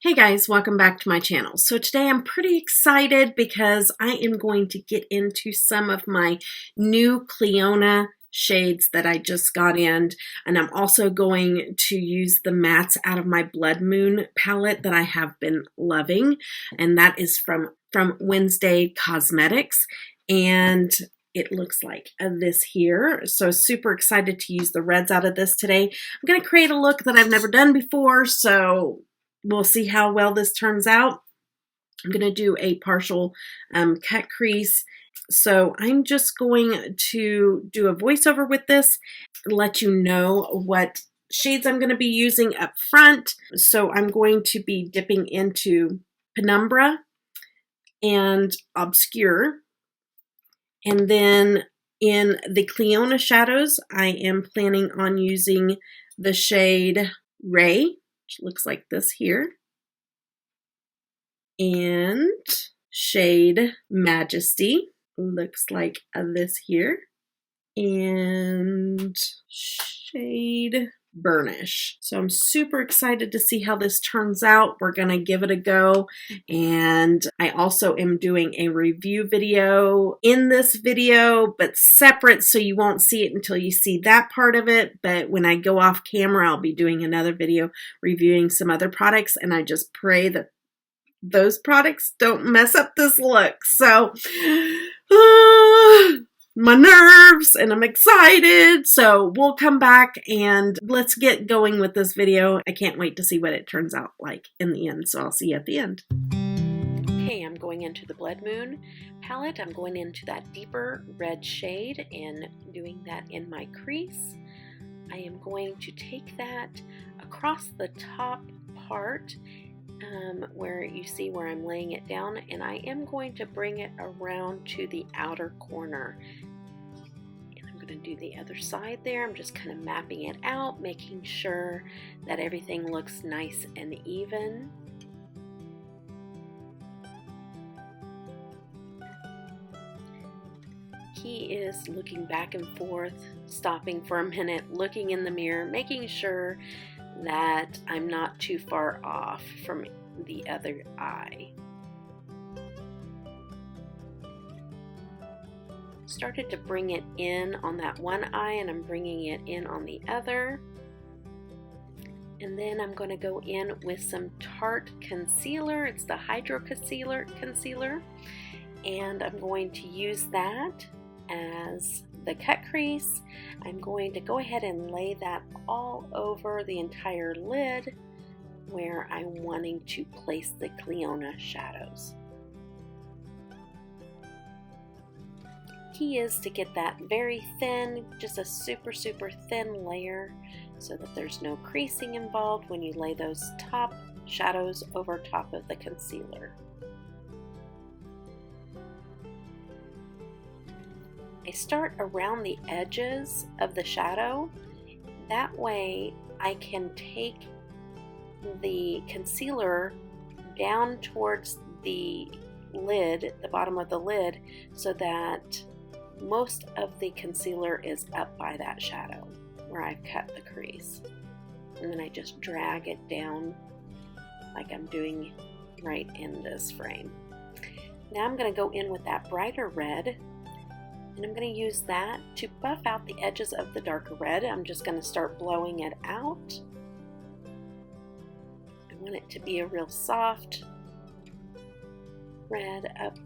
Hey guys, welcome back to my channel. So today I'm pretty excited because I am going to get into some of my new Clionadh shades that I just got in, and I'm also going to use the mattes out of my Blood Moon palette that I have been loving, and that is from Wenzdae Cosmetics, and it looks like this here. So super excited to use the reds out of this today. I'm going to create a look that I've never done before, so we'll see how well this turns out. I'm going to do a partial cut crease. So I'm just going to do a voiceover with this, let you know what shades I'm going to be using up front. So I'm going to be dipping into Penumbra and Obscure. And then in the Clionadh shadows, I am planning on using the shade Ray, which looks like this here, and shade Majesty, looks like this here, and shade Burnish. So I'm super excited to see how this turns out. We're gonna give it a go, and I also am doing a review video in this video, but separate, so you won't see it until you see that part of it. But when I go off camera, I'll be doing another video reviewing some other products, and I just pray that those products don't mess up this look. So my nerves, and I'm excited. So we'll come back and let's get going with this video. I can't wait to see what it turns out like in the end. So I'll see you at the end. Okay, I'm going into the Blood Moon palette. I'm going into that deeper red shade and doing that in my crease. I am going to take that across the top part where you see where I'm laying it down, and I am going to bring it around to the outer corner. And I'm going to do the other side there. I'm just kind of mapping it out, making sure that everything looks nice and even. He is looking back and forth, stopping for a minute, looking in the mirror, making sure that I'm not too far off from the other eye. Started to bring it in on that one eye, and I'm bringing it in on the other. And then I'm going to go in with some Tarte concealer. It's the Hydro Concealer, and I'm going to use that as the cut crease. I'm going to go ahead and lay that all over the entire lid where I'm wanting to place the Clionadh shadows. Key is to get that very thin, just a super thin layer so that there's no creasing involved when you lay those top shadows over top of the concealer. I start around the edges of the shadow. That way I can take the concealer down towards the lid, the bottom of the lid, so that most of the concealer is up by that shadow where I've cut the crease. And then I just drag it down like I'm doing right in this frame. Now I'm going to go in with that brighter red, and I'm going to use that to buff out the edges of the darker red. I'm just going to start blowing it out. I want it to be a real soft red up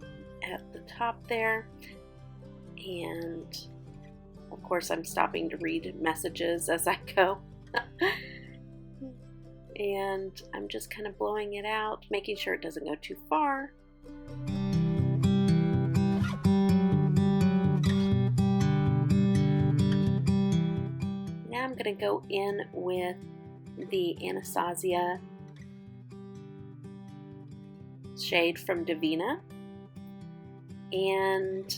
at the top there. And of course I'm stopping to read messages as I go. And I'm just kind of blowing it out, making sure it doesn't go too far. I'm going to go in with the Anastasia shade from Divina, and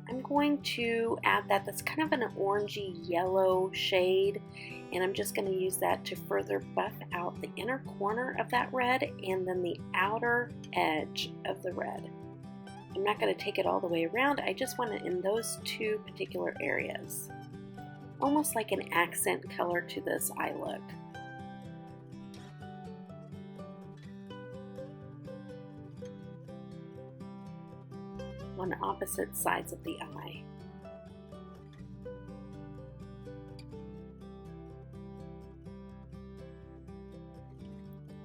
I'm going to add that. That's kind of an orangey yellow shade, and I'm just going to use that to further buff out the inner corner of that red and then the outer edge of the red. I'm not going to take it all the way around. I just want it in those two particular areas. Almost like an accent color to this eye look. on opposite sides of the eye.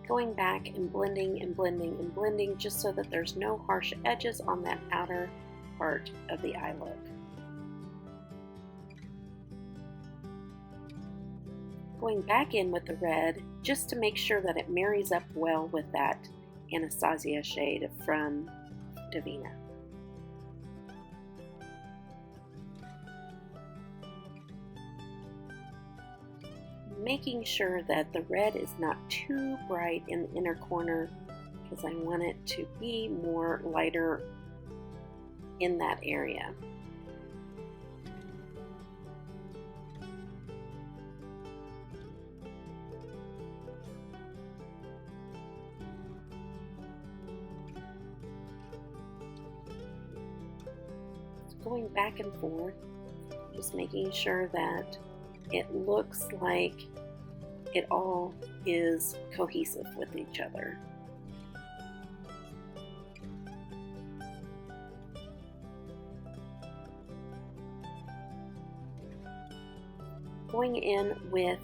Going back and blending and blending and blending just so that there's no harsh edges on that outer part of the eye look. Going back in with the red just to make sure that it marries up well with that Anastasia shade from Divina. Making sure that the red is not too bright in the inner corner because I want it to be more lighter in that area. Going back and forth, just making sure that it looks like it all is cohesive with each other. Going in with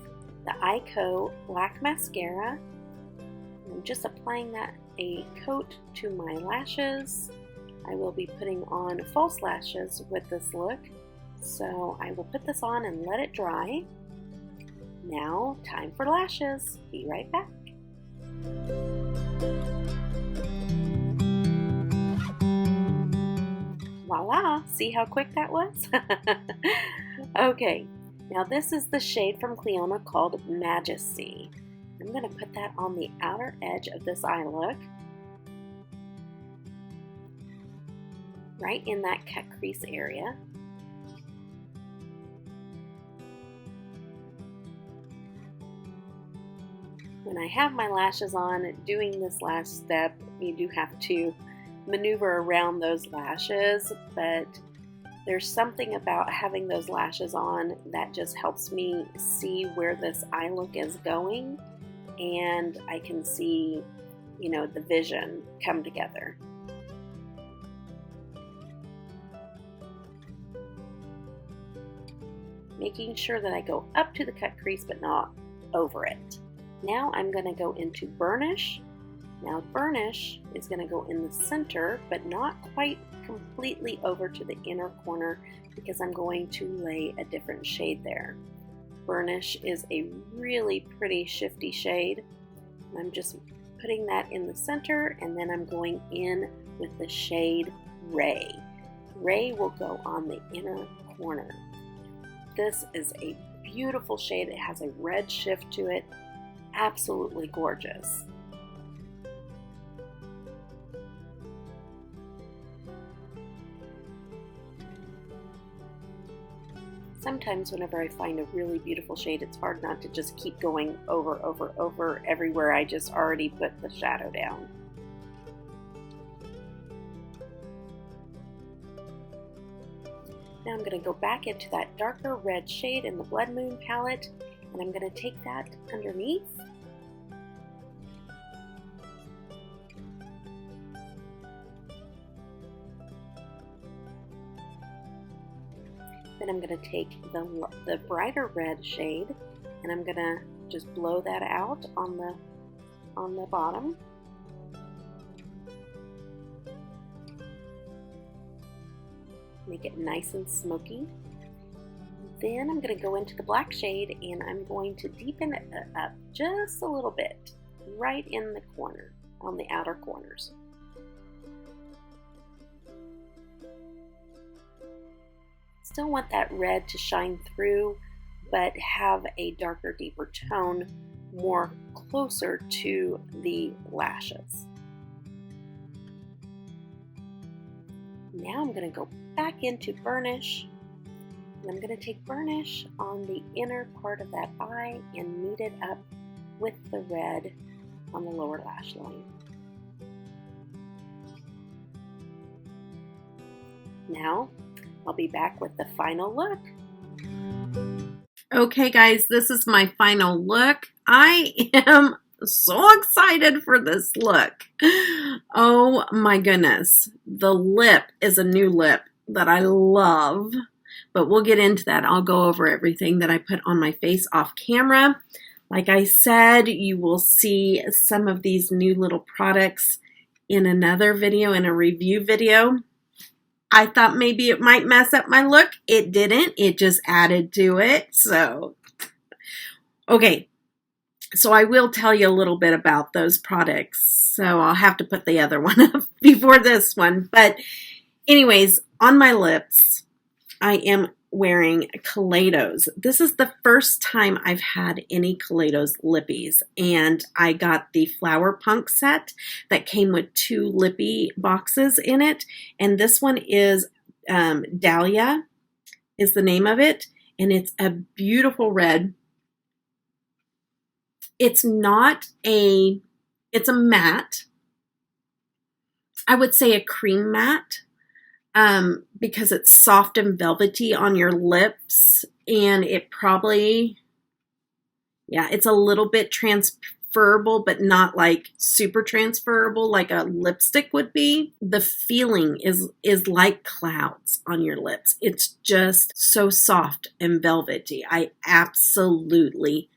the Ico Black Mascara, I'm just applying that a coat to my lashes. I will be putting on false lashes with this look, so I will put this on and let it dry. Now, time for lashes. Be right back. Voila! See how quick that was? Okay, now this is the shade from Clionadh called Majesty. I'm going to put that on the outer edge of this eye look, right in that cut crease area. When I have my lashes on, doing this last step, you do have to maneuver around those lashes, but there's something about having those lashes on that just helps me see where this eye look is going, and I can see, the vision come together. Making sure that I go up to the cut crease but not over it. Now I'm going to go into burnish. Now burnish is going to go in the center but not quite completely over to the inner corner because I'm going to lay a different shade there. Burnish is a really pretty shifty shade. I'm just putting that in the center, and then I'm going in with the shade Ray. Ray will go on the inner corner. This is a beautiful shade. It has a red shift to it. Absolutely gorgeous. Sometimes whenever I find a really beautiful shade, it's hard not to just keep going over everywhere I just already put the shadow down. Now I'm going to go back into that darker red shade in the Blood Moon palette, and I'm going to take that underneath. Then I'm going to take the brighter red shade, and I'm going to just blow that out on the bottom. Make it nice and smoky. Then I'm going to go into the black shade, and I'm going to deepen it up just a little bit, right in the corner, on the outer corners. Still want that red to shine through, but have a darker, deeper tone more closer to the lashes. Now I'm going to go back into burnish. And I'm going to take burnish on the inner part of that eye and meet it up with the red on the lower lash line. Now I'll be back with the final look. Okay guys, this is my final look. I am so excited for this look. Oh my goodness. The lip is a new lip that I love, but we'll get into that. I'll go over everything that I put on my face off camera. Like I said, you will see some of these new little products in another video, in a review video. I thought maybe it might mess up my look. It didn't. It just added to it. So, okay. So I will tell you a little bit about those products. So I'll have to put the other one up before this one. But anyways, on my lips, I am wearing Kaleidos. This is the first time I've had any Kaleidos lippies, and I got the Flower Punk set that came with 2 lippy boxes in it, and this one is Dahlia is the name of it, and it's a beautiful red. It's a matte. I would say a cream matte. Because it's soft and velvety on your lips, and it probably, yeah, it's a little bit transferable, but not like super transferable like a lipstick would be. The feeling is like clouds on your lips. It's just so soft and velvety. I absolutely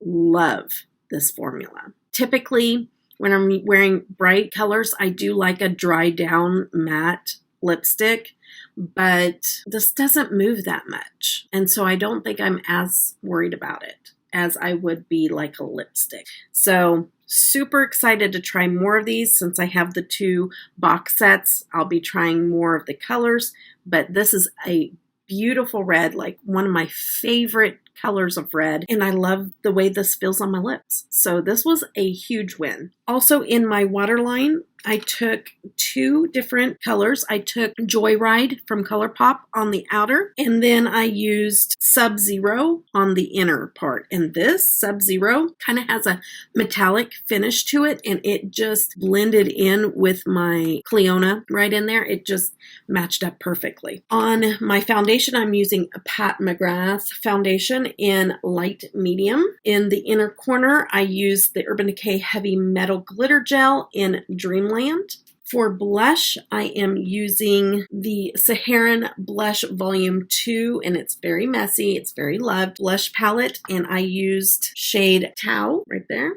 love this formula. Typically, when I'm wearing bright colors, I do like a dry down matte lipstick, but this doesn't move that much. And so I don't think I'm as worried about it as I would be like a lipstick. So super excited to try more of these. Since I have the 2 box sets, I'll be trying more of the colors, but this is a beautiful red, like one of my favorite colors of red, and I love the way this feels on my lips. So this was a huge win. Also in my waterline, I took 2 different colors. I took Joyride from ColourPop on the outer, and then I used Sub-Zero on the inner part. And this Sub-Zero kind of has a metallic finish to it, and it just blended in with my Clionadh right in there. It just matched up perfectly. On my foundation, I'm using a Pat McGrath foundation in light medium. In the inner corner, I used the Urban Decay Heavy Metal Glitter Gel in Dreamland. For blush, I am using the Saharan Blush Volume 2, and it's very messy. It's very loved blush palette, and I used shade Tau right there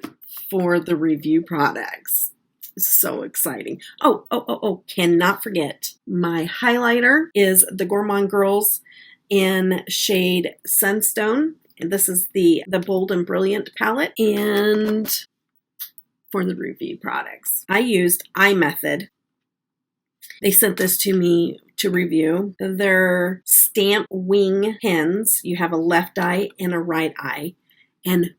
for the review products. So exciting. Oh, cannot forget. My highlighter is the Gourmande Girls in shade Sunstone. And this is the Bold and Brilliant palette. And for the review products, I used Eye Method. They sent this to me to review. They're stamp wing pens. You have a left eye and a right eye. And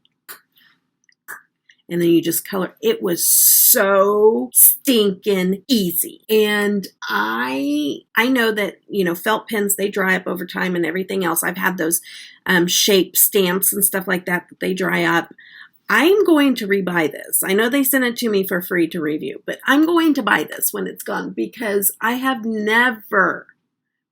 then you just color. It was so stinking easy. And I know that, felt pens, they dry up over time and everything else. I've had those shape stamps and stuff like that they dry up. I'm going to rebuy this. I know they sent it to me for free to review, but I'm going to buy this when it's gone because I have never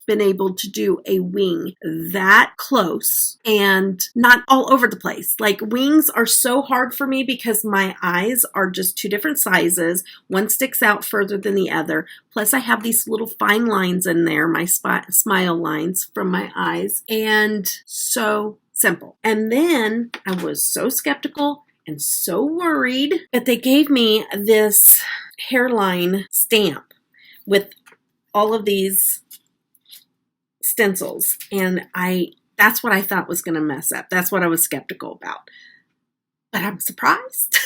been able to do a wing that close and not all over the place. Like, wings are so hard for me because my eyes are just 2 different sizes. One sticks out further than the other. Plus I have these little fine lines in there, my smile lines from my eyes, and so simple. And then I was so skeptical and so worried that they gave me this hairline stamp with all of these stencils, and that's what I thought was going to mess up. That's what I was skeptical about. But I'm surprised.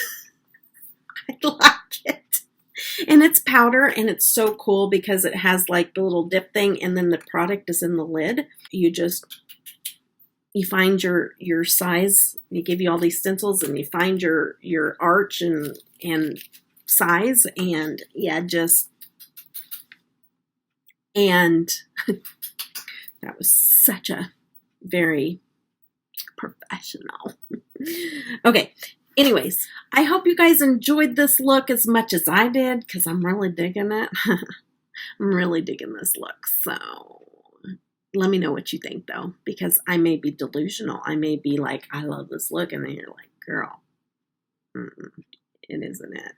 I like it. And it's powder, and it's so cool because it has like the little dip thing, and then the product is in the lid. You find your size. They give you all these stencils, and you find your arch and size, and that was such a very professional. Okay. Anyways, I hope you guys enjoyed this look as much as I did because I'm really digging it. I'm really digging this look. So let me know what you think, though, because I may be delusional. I may be like, I love this look. And then you're like, girl, it isn't it.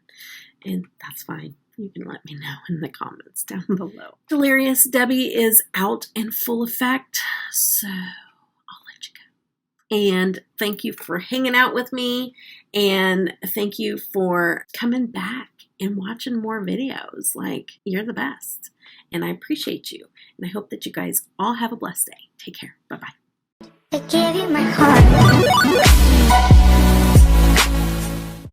And that's fine. You can let me know in the comments down below. Delirious Debbie is out in full effect, so I'll let you go. And thank you for hanging out with me, and thank you for coming back and watching more videos. Like, you're the best, and I appreciate you, and I hope that you guys all have a blessed day. Take care. Bye-bye. I gave you my heart.